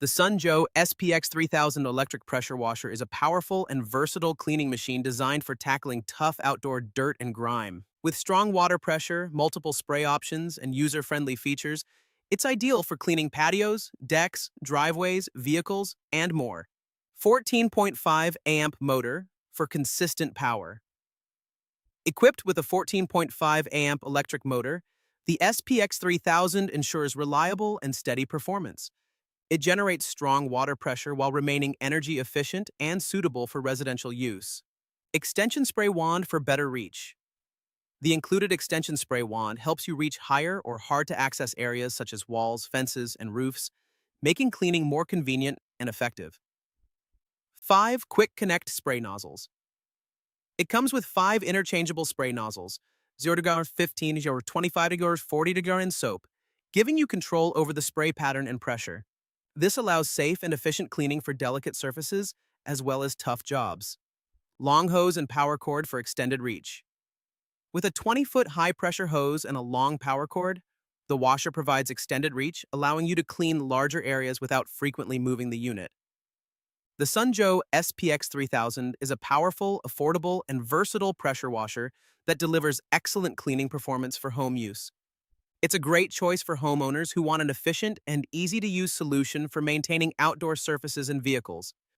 The Sun Joe SPX3000 electric pressure washer is a powerful and versatile cleaning machine designed for tackling tough outdoor dirt and grime. With strong water pressure, multiple spray options, and user-friendly features, it's ideal for cleaning patios, decks, driveways, vehicles, and more. 14.5 amp motor for consistent power. Equipped with a 14.5 amp electric motor, the SPX3000 ensures reliable and steady performance. It generates strong water pressure while remaining energy efficient and suitable for residential use. Extension spray wand for better reach. The included extension spray wand helps you reach higher or hard-to-access areas such as walls, fences, and roofs, making cleaning more convenient and effective. 5 quick connect spray nozzles. It comes with 5 interchangeable spray nozzles, 0°, 15°, 25°, 40°, and soap, giving you control over the spray pattern and pressure. This allows safe and efficient cleaning for delicate surfaces as well as tough jobs. Long hose and power cord for extended reach. With a 20-foot high-pressure hose and a long power cord, the washer provides extended reach, allowing you to clean larger areas without frequently moving the unit. The Sun Joe SPX3000 is a powerful, affordable, and versatile pressure washer that delivers excellent cleaning performance for home use. It's a great choice for homeowners who want an efficient and easy-to-use solution for maintaining outdoor surfaces and vehicles.